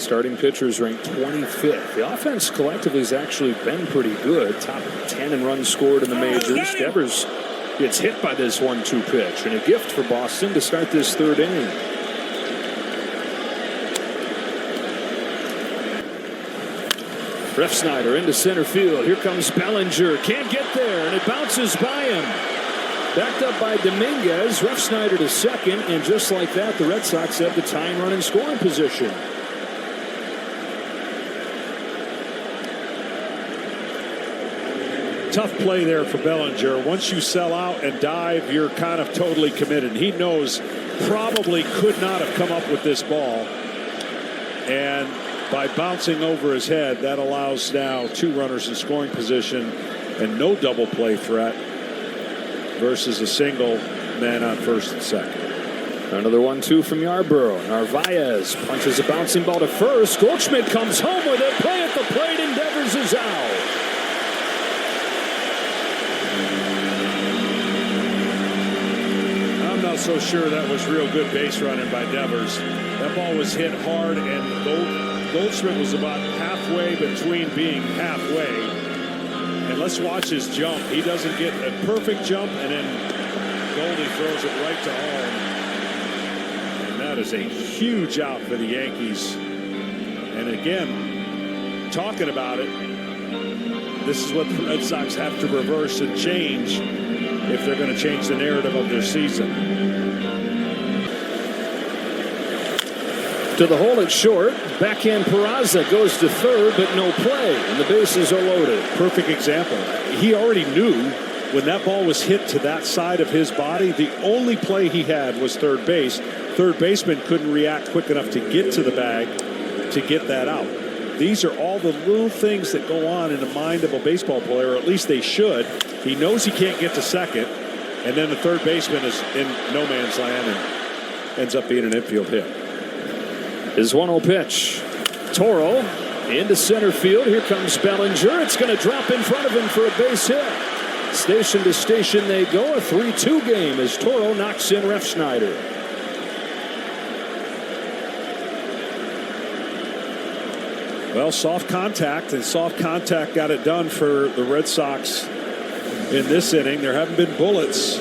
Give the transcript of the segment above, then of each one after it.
Starting pitchers ranked 25th. The offense collectively has actually been pretty good. Top 10 in runs scored in the majors. Devers gets hit by this 1-2 pitch, and a gift for Boston to start this third inning. Refsnyder into center field. Here comes Bellinger. Can't get there, and it bounces by him. Backed up by Dominguez. Refsnyder to second, and just like that, the Red Sox have the tying run in scoring position. Tough play there for Bellinger. Once you sell out and dive, you're kind of totally committed. He knows probably could not have come up with this ball. And by bouncing over his head, that allows now 2 runners in scoring position and no double play threat versus a single man on first and second. Another 1-2 from Yarbrough. Narvaez punches a bouncing ball to first. Goldschmidt comes home with it. Play at the plate, and Devers is out. I'm not so sure that was real good base running by Devers. That ball was hit hard, and Goldschmidt was about halfway between being halfway. And let's watch his jump. He doesn't get a perfect jump, and then Goldie throws it right to home. And that is a huge out for the Yankees. And again, talking about it, this is what the Red Sox have to reverse and change if they're going to change the narrative of their season. To the hole at short. Backhand Peraza goes to third, but no play, and the bases are loaded. Perfect example. He already knew when that ball was hit to that side of his body, the only play he had was third base. Third baseman couldn't react quick enough to get to the bag to get that out. These are all the little things that go on in the mind of a baseball player, or at least they should. He knows he can't get to second, and then the third baseman is in no man's land and ends up being an infield hit. His 1-0 pitch. Toro into center field. Here comes Bellinger. It's going to drop in front of him for a base hit. Station to station they go. A 3-2 game as Toro knocks in Refsnyder. Well, soft contact, and soft contact got it done for the Red Sox in this inning. There haven't been bullets,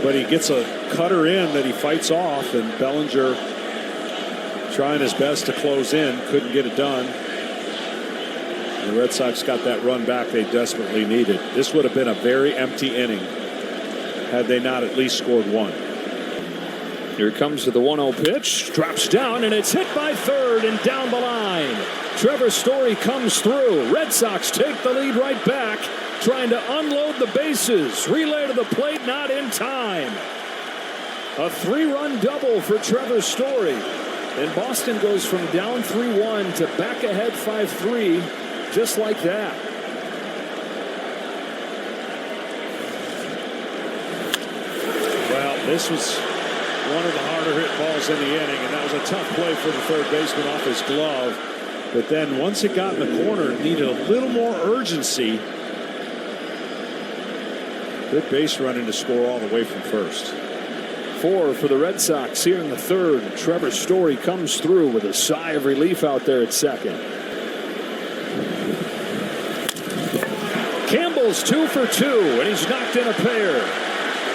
but he gets a cutter in that he fights off, and Bellinger trying his best to close in, couldn't get it done. The Red Sox got that run back they desperately needed. This would have been a very empty inning had they not at least scored one. Here comes to the 1-0 pitch. Drops down, and it's hit by third and down the line. Trevor Story comes through. Red Sox take the lead right back, trying to unload the bases. Relay to the plate, not in time. A 3-run double for Trevor Story. And Boston goes from down 3-1 to back ahead 5-3, just like that. Well, this was one of the harder hit balls in the inning, and that was a tough play for the third baseman off his glove. But then once it got in the corner, it needed a little more urgency. Good base running to score all the way from first. 4 for the Red Sox here in the third. Trevor Story comes through with a sigh of relief out there at second. Campbell's 2 for 2, and he's knocked in a pair.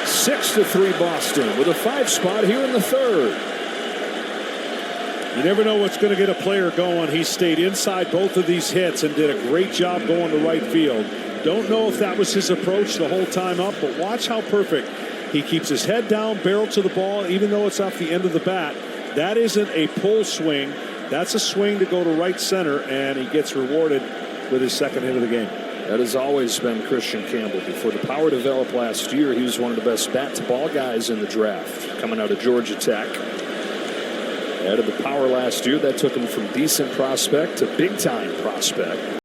6-3 Boston with a 5 spot here in the third. You never know what's going to get a player going. He stayed inside both of these hits and did a great job going to right field. Don't know if that was his approach the whole time up, but watch how perfect. He keeps his head down, barrel to the ball, even though it's off the end of the bat. That isn't a pull swing. That's a swing to go to right center, and he gets rewarded with his second hit of the game. That has always been Christian Campbell. Before the power developed last year, he was one of the best bat-to-ball guys in the draft, coming out of Georgia Tech. Added the power last year. That took him from decent prospect to big-time prospect.